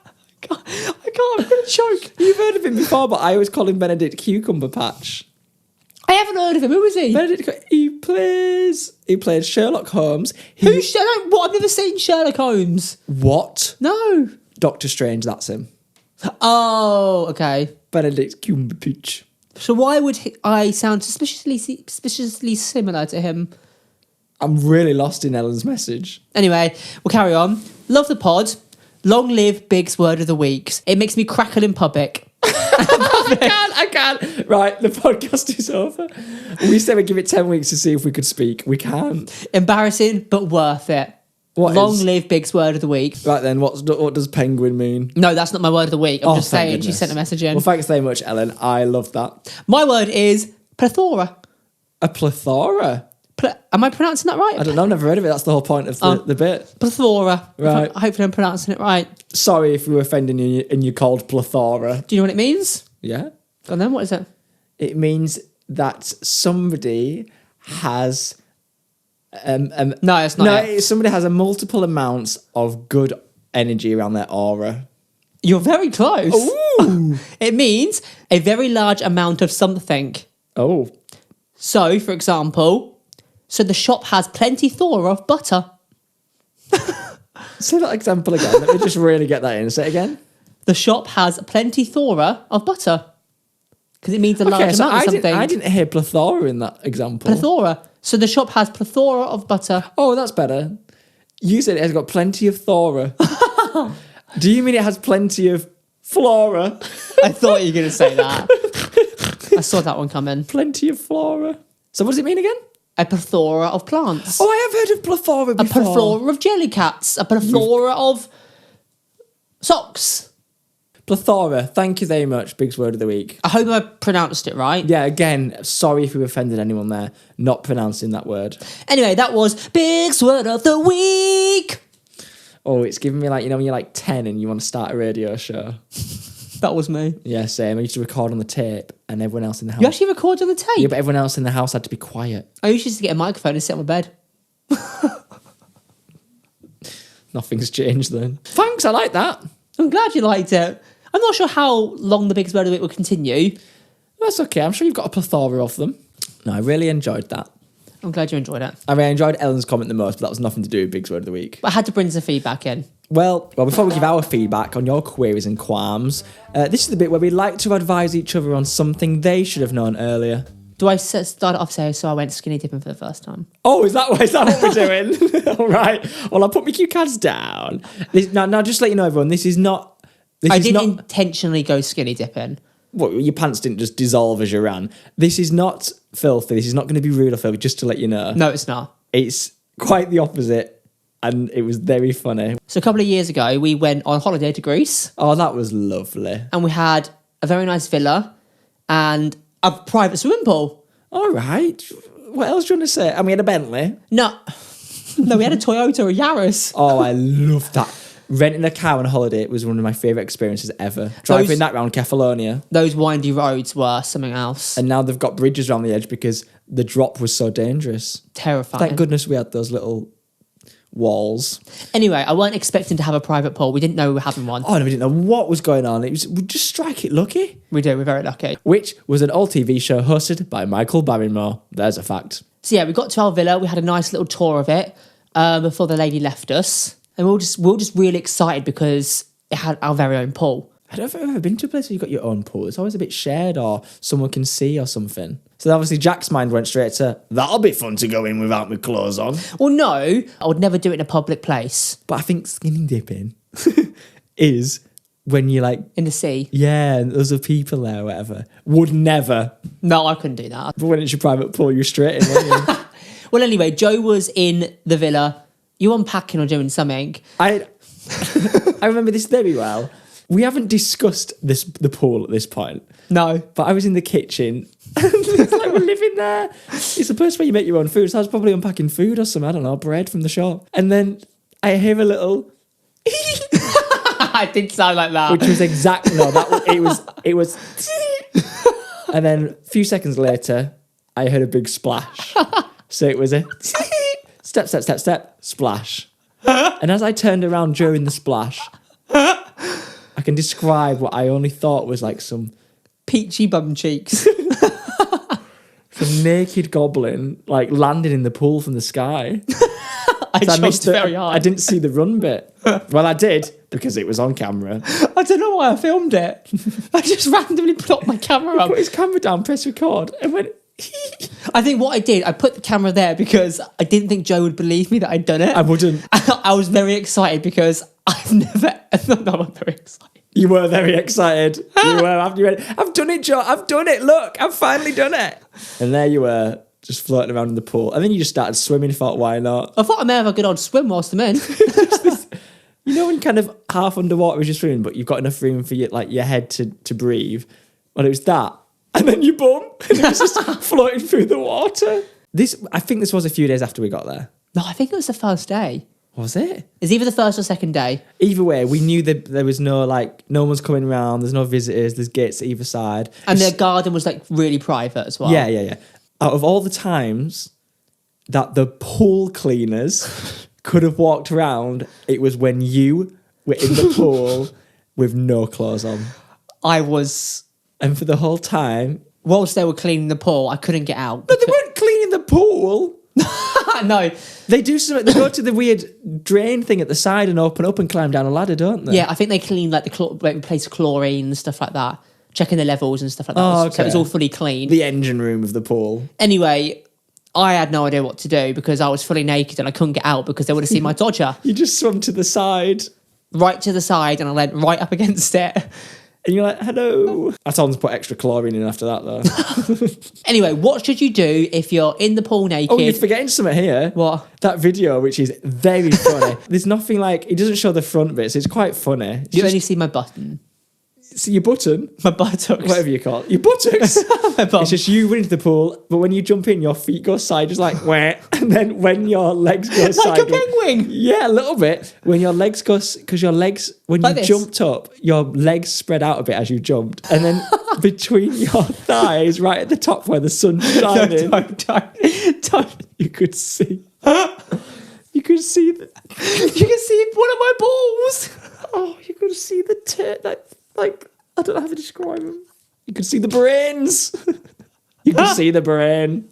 can't, I'm going to choke. You've heard of him before, but I always call him Benedict Cucumber Patch. I haven't heard of him. Who is he? He played Sherlock Holmes. Who's Sherlock? What? I've never seen Sherlock Holmes. What? No. Doctor Strange, that's him. Oh, okay. Benedict Cumberbatch. So why would I sound suspiciously similar to him? I'm really lost in Ellen's message. Anyway, we'll carry on. Love the pod. Long live Big's word of the week. It makes me crackle in public. I can't. Right, the podcast is over. We said we'd give it 10 weeks to see if we could speak. We can't. Embarrassing, but worth it. Long live Big's word of the week. Right then, what does penguin mean? No, that's not my word of the week. I'm just saying, she sent a message in. Well, thanks very much, Ellen. I love that. My word is plethora. A plethora? Am I pronouncing that right? I don't know, I've never heard of it. That's the whole point of the bit. Plethora. Right. Hopefully I'm pronouncing it right. Sorry if we were offending you and you called plethora. Do you know what it means? Yeah. And then what is it? It means that somebody has... no, it's not. No, somebody has a multiple amounts of good energy around their aura. You're very close. Ooh. It means a very large amount of something. Oh. So, for example, so the shop has plenty of butter. Say that example again. Let me just really get that in. Say it again. The shop has plenty of butter. Because it means a large amount of something. I didn't hear plethora in that example. Plethora. So the shop has plethora of butter. Oh, that's better. You said it has got plenty of thora. Do you mean it has plenty of flora? I thought you were going to say that. I saw that one coming. Plenty of flora. So what does it mean again? A plethora of plants. Oh, I have heard of plethora before. A plethora of jelly cats. A plethora of socks. Plethora. Thank you very much. Big's word of the week. I hope I pronounced it right. Yeah, again, sorry if we offended anyone there. Not pronouncing that word. Anyway, that was Big's word of the week. Oh, it's giving me like, you know, when you're like 10 and you want to start a radio show. That was me. Yeah, same. I used to record on the tape and everyone else in the house. You actually record on the tape? Yeah, but everyone else in the house had to be quiet. I used to get a microphone and sit on my bed. Nothing's changed then. Thanks, I like that. I'm glad you liked it. I'm not sure how long the Biggest Word of the Week will continue. That's okay. I'm sure you've got a plethora of them. No, I really enjoyed that. I'm glad you enjoyed it. I mean, I enjoyed Ellen's comment the most, but that was nothing to do with Big's Word of the Week. But I had to bring some feedback in. Well, before we give our feedback on your queries and qualms, this is the bit where we like to advise each other on something they should have known earlier. Do I start it off saying, so I went skinny dipping for the first time? Oh, is that what we're doing? All right. Well, I'll put my cue cards down. Now, just to let you know, everyone, this is not... I didn't intentionally go skinny dipping. Well, your pants didn't just dissolve as you ran. This is not filthy. This is not going to be rude or filthy, just to let you know. No, it's not. It's quite the opposite, and it was very funny. So a couple of years ago, we went on holiday to Greece. Oh, that was lovely. And we had a very nice villa, and a private swimming pool. All right. What else do you want to say? And we had a Bentley. No, we had a Toyota, a Yaris. Oh, I love that. Renting a car on holiday was one of my favourite experiences ever. Driving that round Kefalonia. Those windy roads were something else. And now they've got bridges around the edge because the drop was so dangerous. Terrifying. Thank goodness we had those little walls. Anyway, I weren't expecting to have a private pool. We didn't know we were having one. Oh, no, we didn't know what was going on. We just strike it lucky. We do, we're very lucky. Which was an old TV show hosted by Michael Barrymore. There's a fact. So yeah, we got to our villa. We had a nice little tour of it before the lady left us. And we were just really excited because it had our very own pool. I don't know if I've ever been to a place where you've got your own pool. It's always a bit shared or someone can see or something. So obviously Jack's mind went straight to, that'll be fun to go in without my clothes on. Well, no, I would never do it in a public place. But I think skinny dipping is when you're like... In the sea. Yeah, and there's other people there or whatever. Would never. No, I couldn't do that. But when it's your private pool, you're straight in, aren't you? Well, anyway, Joe was in the villa. You unpacking or doing something? I remember this very well. We haven't discussed the pool at this point. No. But I was in the kitchen and it's like we're living there. It's the place where you make your own food. So I was probably unpacking food or some, I don't know, bread from the shop. And then I hear a little... It did sound like that. Which was exactly... No, it was... And then a few seconds later, I heard a big splash. So it was a... Step, step, step, step, splash. And as I turned around during the splash, I can describe what I only thought was like some... Peachy bum cheeks. Some naked goblin, like, landing in the pool from the sky. I jumped very hard. I didn't see the run bit. Well, I did, because it was on camera. I don't know why I filmed it. I just randomly plopped my camera up. Put his camera down, press record, and went... I think what I did, I put the camera there because I didn't think Joe would believe me that I'd done it. I wouldn't. I was very excited because I've never... No, I'm very excited. You were very excited. You were after you went, I've done it, Joe. I've done it. Look, I've finally done it. And there you were, just floating around in the pool. And then you just started swimming. Thought, why not? I thought I may have a good old swim whilst I'm in. You know, when kind of half underwater as you're swimming, but you've got enough room for your head to breathe. Well, it was that. And then you bum. And it was just floating through the water. I think this was a few days after we got there. No, I think it was the first day. Was it? It's either the first or second day. Either way, we knew that there was no one's coming around, there's no visitors, there's gates at either side. And the garden was like really private as well. Yeah. Out of all the times that the pool cleaners could have walked around, it was when you were in the pool with no clothes on. I was... And for the whole time... Whilst they were cleaning the pool, I couldn't get out. No, they weren't cleaning the pool. No. They do something. They go to the weird drain thing at the side and open up and climb down a ladder, don't they? Yeah, I think they clean like replace chlorine and stuff like that, checking the levels and stuff like that. Oh, okay. So it's all fully clean. The engine room of the pool. Anyway, I had no idea what to do because I was fully naked and I couldn't get out because they would have seen my dodger. You just swum to the side. Right to the side, and I went right up against it. And you're like, hello. I told them to put extra chlorine in after that, though. Anyway, what should you do if you're in the pool naked? Oh, you're forgetting something here. What? That video, which is very funny. There's nothing like... It doesn't show the front bits. It's quite funny. You only see my button. See your button? My buttocks. Whatever you call it. Your buttocks? My bum. It's just you went into the pool, but when you jump in, your feet go side, just like, wah. And then when your legs go side... Like a penguin? Yeah, a little bit. When your legs go... Because your legs... When like you this. jumped up, your legs spread out a bit as you jumped. And then between your thighs, right at the top where the sun's shining... No, don't. You could see... You could see... You can see one of my balls. Oh, you could see the... Like, I don't know how to describe them. You could see the brains. You could see the brain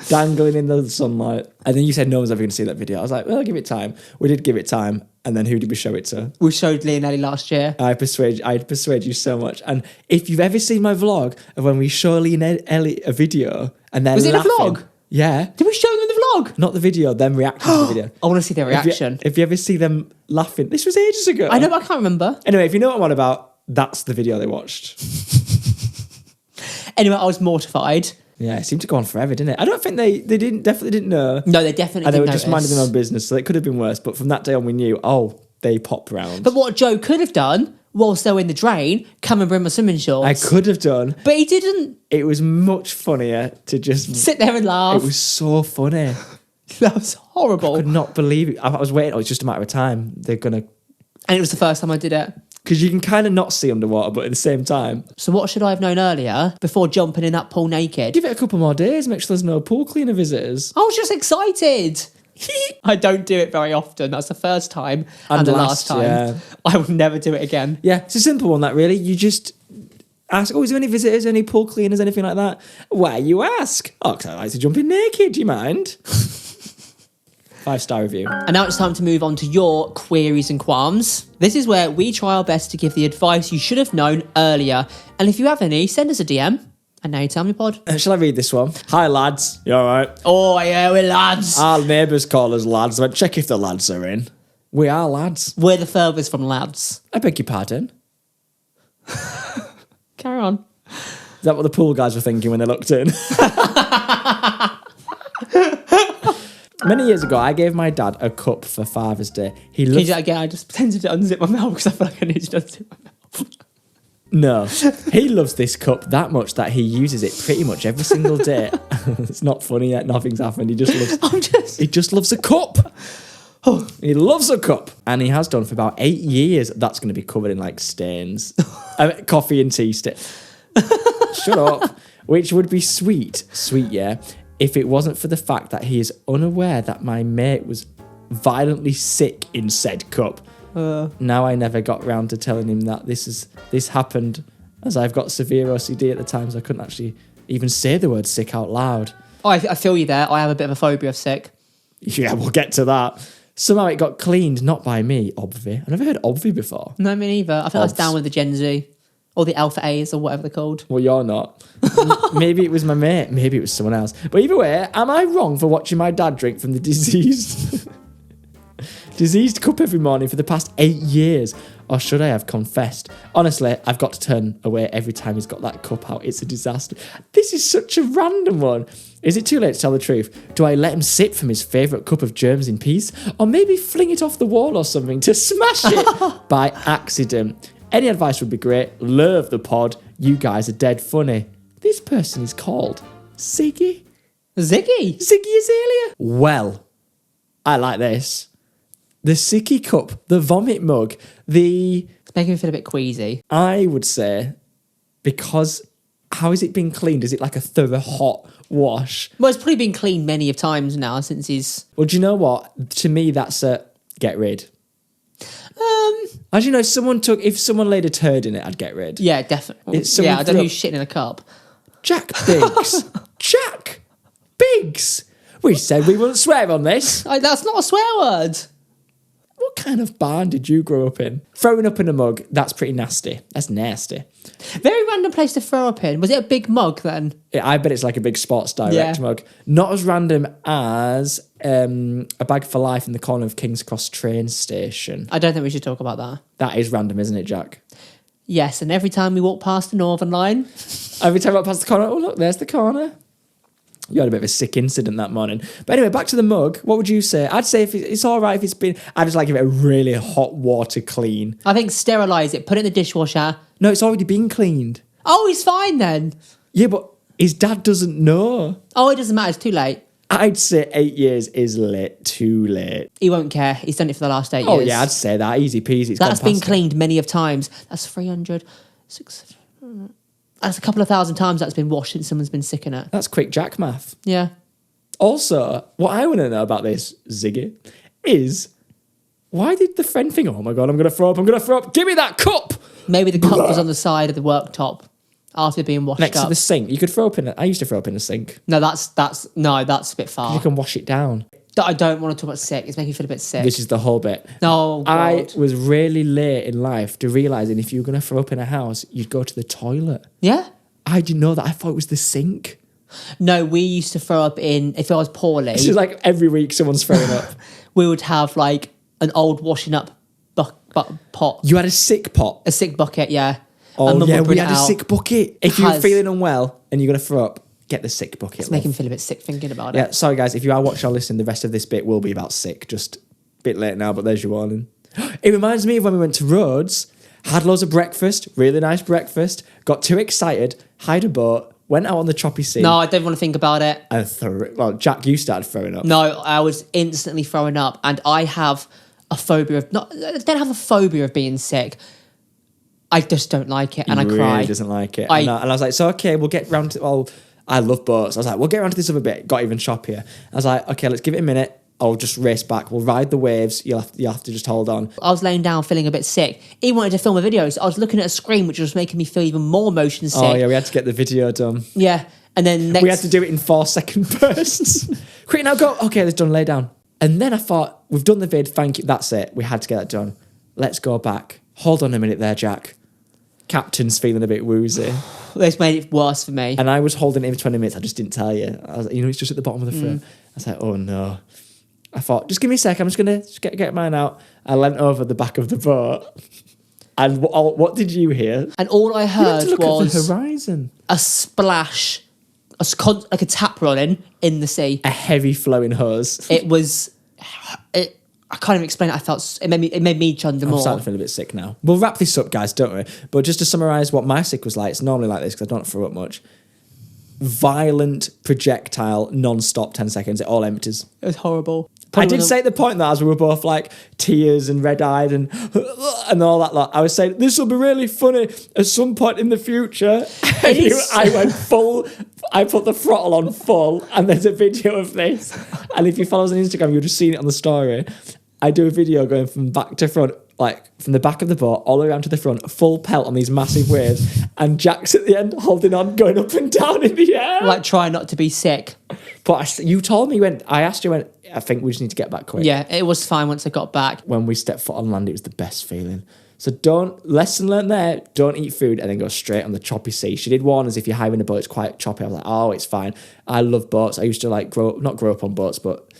dangling in the sunlight. And then you said no one's ever going to see that video. I was like, well, give it time. We did give it time. And then who did we show it to? We showed Lee and Ellie last year. I'd persuade you so much. And if you've ever seen my vlog of when we show Lee and Ellie a video and they're laughing. Was it a vlog? Yeah. Did we show them the vlog? Not the video, them reacting to the video. I want to see their reaction. If you ever see them laughing. This was ages ago. I know, but I can't remember. Anyway, if you know what I'm on about, that's the video they watched. Anyway, I was mortified. Yeah, it seemed to go on forever, didn't it? I don't think they definitely didn't know. No, they definitely And they didn't were just notice. minding their own business, so it could have been worse. But from that day on, we knew, they pop round. But what Joe could have done whilst they were in the drain, come and bring my swimming shorts. I could have done. But he didn't. It was much funnier to just Sit there and laugh. It was so funny. That was horrible. I could not believe it. I was waiting. Oh, it's just a matter of time. They're gonna. And it was the first time I did it. Because you can kind of not see underwater, but at the same time. So what should I have known earlier before jumping in that pool naked? Give it a couple more days. Make sure there's no pool cleaner visitors. I was just excited. I don't do it very often. That's the first time and the last time. Yeah. I would never do it again. Yeah, it's a simple one, that really. You just ask, is there any visitors, any pool cleaners, anything like that? Why you ask? Oh, because I like to jump in naked, do you mind? 5-star review. And now it's time to move on to your queries and qualms. This is where we try our best to give the advice you should have known earlier. And if you have any, send us a DM. And now you tell me, pod. Shall I read this one? Hi, lads. You all right? Oh, yeah, we're lads. Our neighbours call us lads. I went, check if the lads are in. We are lads. We're the furthest from lads. I beg your pardon. Carry on. Is that what the pool guys were thinking when they looked in? Many years ago, I gave my dad a cup for Father's Day. He Can you loves... do that again? I just pretended to unzip my mouth because I feel like I need to unzip my mouth. No. He loves this cup that much that he uses it pretty much every single day. It's not funny yet. Nothing's happened. He just loves... He just loves a cup. He loves a cup. And he has done for about 8 years. That's going to be covered in, like, stains. Coffee and tea Shut up. Which would be sweet. Sweet, yeah. If it wasn't for the fact that he is unaware that my mate was violently sick in said cup. Now I never got round to telling him that this happened, as I've got severe OCD at the time, so I couldn't actually even say the word sick out loud. Oh, I feel you there. I have a bit of a phobia of sick. Yeah, we'll get to that. Somehow it got cleaned, not by me, obvi. I've never heard obvi before. No, me neither. I think that's down with the Gen Z. Or the Alpha A's or whatever they're called. Well, you're not. Maybe it was my mate. Maybe it was someone else. But either way, am I wrong for watching my dad drink from the diseased cup every morning for the past 8 years? Or should I have confessed? Honestly, I've got to turn away every time he's got that cup out. It's a disaster. This is such a random one. Is it too late to tell the truth? Do I let him sip from his favourite cup of germs in peace? Or maybe fling it off the wall or something to smash it by accident? Any advice would be great. Love the pod. You guys are dead funny. This person is called Ziggy. Ziggy? Ziggy Azalea. Well, I like this. The sicky cup, the vomit mug, It's making me feel a bit queasy. I would say, because how has it been cleaned? Is it like a thorough hot wash? Well, it's probably been cleaned many of times now since he's... Well, do you know what? To me, that's a get rid. As you know, if someone laid a turd in it, I'd get rid. Yeah, definitely. Yeah, I don't know who's shitting in a cup. Jack Biggs. Jack Biggs. We said we wouldn't swear on this. That's not a swear word. What kind of barn did you grow up in? Throwing up in a mug, that's pretty nasty. That's nasty. Very random place to throw up in. Was it a big mug then? I bet it's like a big Sports Direct mug. Not as random as a bag for life in the corner of King's Cross train station. I don't think we should talk about that. That is random, isn't it, Jack? Yes, and every time we walk past the Northern Line... Every time I walk past the corner, oh look, there's the corner. You had a bit of a sick incident that morning. But anyway, back to the mug. What would you say? I'd say if it's all right if it's been... I'd just like give it a really hot water clean. I think sterilise it, put it in the dishwasher. No, it's already been cleaned. Oh, he's fine then. Yeah, but his dad doesn't know. Oh, it doesn't matter. It's too late. I'd say 8 years is late. Too late. He won't care. He's done it for the last 8 years. Oh, yeah, I'd say that. Easy peasy. That's been cleaned many of times. That's 300... 600... That's a couple of thousand times that's been washed since someone's been sick in it. That's quick Jack math. Yeah. Also, what I want to know about this, Ziggy, is why did the friend think, oh my God, I'm going to throw up, give me that cup! Maybe the cup was on the side of the worktop after being washed Next up. to the sink. You could throw up in it. I used to throw up in the sink. No, that's a bit far. You can wash it down. I don't want to talk about sick. It's making me feel a bit sick. This is the whole bit. Oh, God. I was really late in life to realising if you were going to throw up in a house, you'd go to the toilet. Yeah? I didn't know that. I thought it was the sink. No, we used to throw up in, if I was poorly... It's just like every week someone's throwing up. We would have like an old washing up pot. You had a sick pot? A sick bucket, yeah. Oh, yeah, we had a sick bucket. If you're feeling unwell and you're going to throw up, get the sick bucket. It's making me feel a bit sick thinking about it. Yeah, sorry guys, if you are watching or listening, the rest of this bit will be about sick. Just a bit late now, but there's your warning. It reminds me of when we went to Rhodes. Had loads of breakfast, really nice breakfast, got too excited, hired a boat, went out on the choppy sea. No, I don't want to think about it. And Jack, you started throwing up. No, I was instantly throwing up, and I have a phobia of I don't have a phobia of being sick. I just don't like it, and I cry. Really doesn't like it. And I was like, so okay, we'll get round to. Well, I love boats. I was like, we'll get round to this other bit. Got even choppier. I was like, okay, let's give it a minute. I'll just race back. We'll ride the waves. You have to just hold on. I was laying down feeling a bit sick. He wanted to film a video, so I was looking at a screen, which was making me feel even more motion sick. Oh yeah, we had to get the video done. Yeah, and then we had to do it in 4-second bursts. Quick now, go. Okay, it's done. Lay down. And then I thought, we've done the vid. Thank you. That's it. We had to get that done. Let's go back. Hold on a minute there, Jack. Captain's feeling a bit woozy. This made it worse for me. And I was holding it for 20 minutes. I just didn't tell you. I was, it's just at the bottom of the front. I was like, oh no. I thought, just give me a sec. I'm just going to get mine out. I leant over the back of the boat. And what did you hear? And all I heard was at the horizon. A splash, like a tap running in the sea. A heavy flowing hose. It was... I can't even explain it. I felt... It made me chunder more. I'm starting to feel a bit sick now. We'll wrap this up, guys, don't we? But just to summarise what my sick was like, it's normally like this because I don't throw up much. Violent projectile, non-stop 10 seconds. It all empties. It was horrible. I did say at the point that as we were both like tears and red-eyed and all that lot, I was saying, this will be really funny at some point in the future. I went full, I put the throttle on full, and there's a video of this. And if you follow us on Instagram, you'll just seen it on the story. I do a video going from back to front, like from the back of the boat all the way around to the front, full pelt on these massive waves, and Jack's at the end holding on, going up and down in the air. Like trying not to be sick. But you told me I asked you I think we just need to get back quick. Yeah, it was fine once I got back. When we stepped foot on land, it was the best feeling. So lesson learned there, don't eat food and then go straight on the choppy sea. She did warn us if you're hiring a boat, it's quite choppy. I was like, oh, it's fine. I love boats. I used to not grow up on boats, but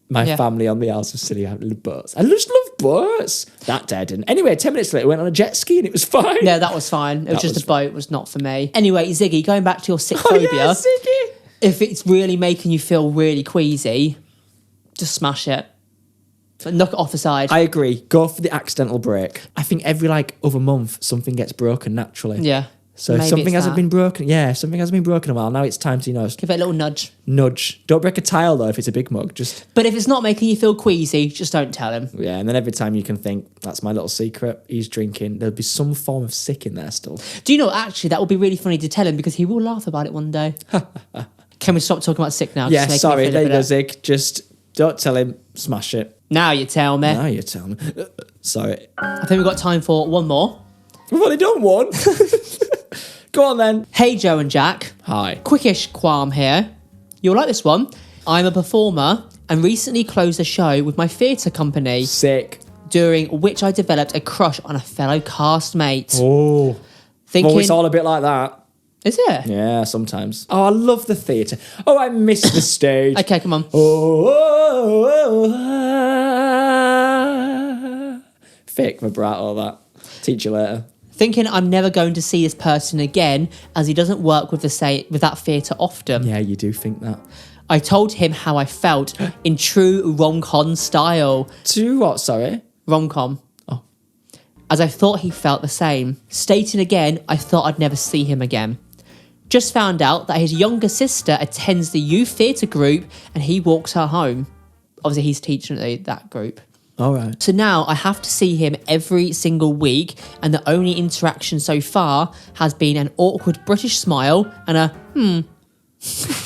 my family on the Isles of Scilly love boats. I just love boats. That day I didn't. Anyway, 10 minutes later, we went on a jet ski and it was fine. Yeah, that was fine. It was just a boat, was not for me. Anyway, Ziggy, going back to your sick phobia. Oh yeah, Ziggy. If it's really making you feel really queasy, just smash it. But knock it off the side. I agree. Go for the accidental break. I think every other month, something gets broken naturally. Yeah. So if something hasn't been broken, something hasn't been broken in a while. Now it's time to, give it a little nudge. Nudge. Don't break a tile though if it's a big mug. But if it's not making you feel queasy, just don't tell him. Yeah, and then every time you can think, that's my little secret. He's drinking. There'll be some form of sick in there still. Do you know, actually, that would be really funny to tell him because he will laugh about it one day. Can we stop talking about sick now? Yeah, sorry. There you go, Zig. Just don't tell him. Smash it. Now you tell me. Now you tell me. Sorry. I think we've got time for one more. We've only done one. Go on then. Hey, Joe and Jack. Hi. Quickish qualm here. You'll like this one. I'm a performer and recently closed a show with my theatre company. Sick. During which I developed a crush on a fellow castmate. Oh. Well, it's all a bit like that. Is it? Yeah, sometimes. Oh, I love the theatre. Oh, I miss the stage. Okay, come on. Thick vibrato, that. Teach you later. Thinking I'm never going to see this person again as he doesn't work with that theatre often. Yeah, you do think that. I told him how I felt in true rom-com style. True what, sorry? Rom-com. Oh. As I thought he felt the same. Stating again, I thought I'd never see him again. Just found out that his younger sister attends the youth theatre group and he walks her home. Obviously, he's teaching at that group. All right. So now I have to see him every single week, and the only interaction so far has been an awkward British smile and a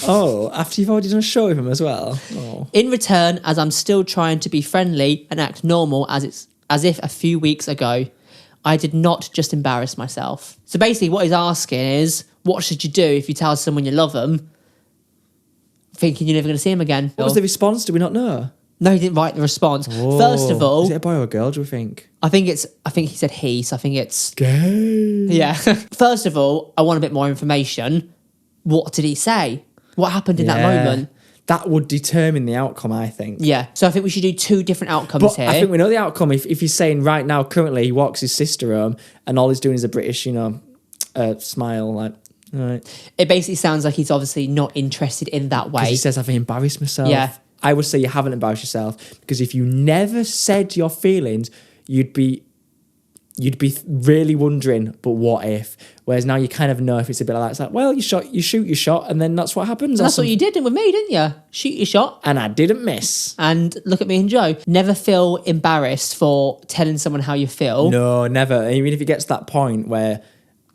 Oh, after you've already done a show with him as well? Oh. In return, as I'm still trying to be friendly and act normal as if a few weeks ago, I did not just embarrass myself. So basically what he's asking is, what should you do if you tell someone you love them, thinking you're never going to see him again? What was the response? Do we not know? No, he didn't write the response. Whoa. First of all... Is it a boy or a girl, do we think? I think he said he, so I think it's... Gay. Yeah. First of all, I want a bit more information. What did he say? What happened in that moment? That would determine the outcome, I think. Yeah. So I think we should do two different outcomes here. I think we know the outcome. If he's saying right now, currently, he walks his sister home and all he's doing is a British, smile, like, all right. It basically sounds like he's obviously not interested in that way. He says, I've embarrassed myself. Yeah. I would say you haven't embarrassed yourself because if you never said your feelings, you'd be you'd be really wondering, but what if? Whereas now you kind of know if it's a bit like that. It's like, well, you shoot your shot, and then that's what happens. And that's what you did with me, didn't you? Shoot your shot. And I didn't miss. And look at me and Joe. Never feel embarrassed for telling someone how you feel. No, never. Even if it gets to that point where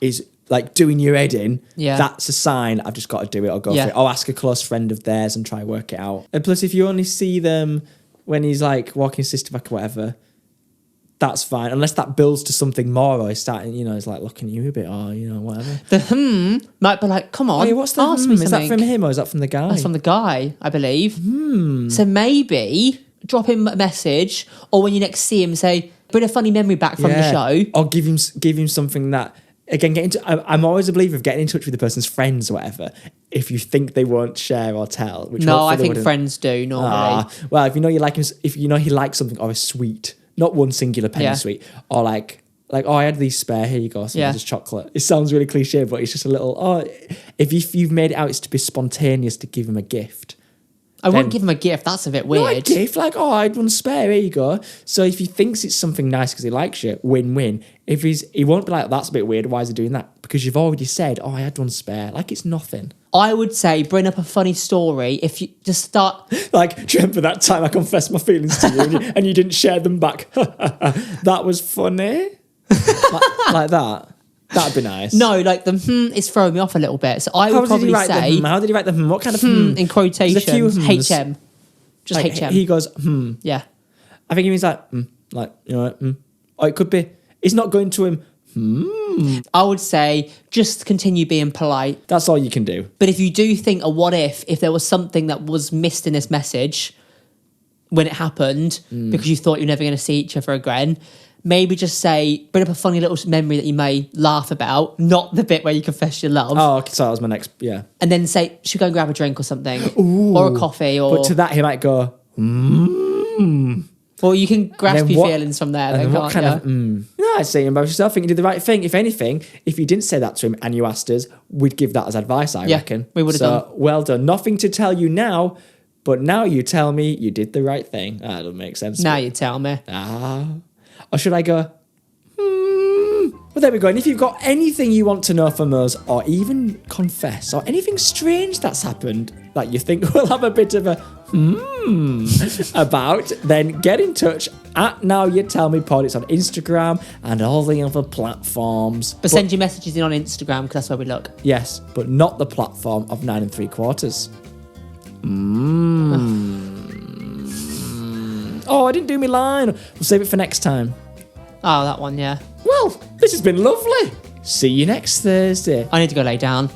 it's like doing your head in, that's a sign I've just got to do it or go for it. Or ask a close friend of theirs and try and work it out. And plus, if you only see them when he's like walking his sister back or whatever, that's fine. Unless that builds to something more or he's starting, he's like looking at you a bit or, whatever. The might be like, come on, what's the ask me Is something. that from him or is that from the guy? That's from the guy, I believe. So maybe drop him a message or when you next see him, say, bring a funny memory back from the show. Or give him something that, again, I'm always a believer of getting in touch with the person's friends or whatever if you think they won't share or tell. Which no, I think friends do normally. Well, if you know you like him, if you know he likes something or a sweet, not one singular penny sweet, or like, I had these spare, here you go, so just chocolate. It sounds really cliche, but it's just a little, if you've made it out, it's to be spontaneous to give him a gift. I wouldn't give him a gift, that's a bit weird. No, a gift, like, I had one spare, here you go. So if he thinks it's something nice because he likes you, win-win. If he won't be like, that's a bit weird, why is he doing that? Because you've already said, I had one spare, like it's nothing. I would say bring up a funny story if you just start... Like, do you remember that time I confessed my feelings to you and you didn't share them back? That was funny. like that. That'd be nice. No, like the is throwing me off a little bit. So I would probably say... How did he write the What kind of in quotations, HM. Just like, HM. He goes, Yeah. I think he means like, Or it could be, it's not going to him, I would say just continue being polite. That's all you can do. But if you do think a what if there was something that was missed in this message when it happened because you thought you were never going to see each other again, maybe just say, bring up a funny little memory that you may laugh about, not the bit where you confess your love. Oh, okay, so that was my next, And then say, should we go and grab a drink or something? Ooh. Or a coffee or... But to that he might go, Well, you can grasp your feelings from there. And then what kind of, No, I'd say about yourself. I think you did the right thing. If anything, if you didn't say that to him and you asked us, we'd give that as advice, I reckon. We would have done. Well done. Nothing to tell you now, but now you tell me you did the right thing. That doesn't make sense. Now you tell me. Or should I go, Well, there we go. And if you've got anything you want to know from us, or even confess, or anything strange that's happened that you think we'll have a bit of a about, then get in touch at Now You Tell Me Pod. It's on Instagram and all the other platforms. But send your messages in on Instagram because that's where we look. Yes, but not the platform of 9 3/4. Oh, I didn't do my line. We'll save it for next time. Oh, that one, yeah. Well, this has been lovely. See you next Thursday. I need to go lay down.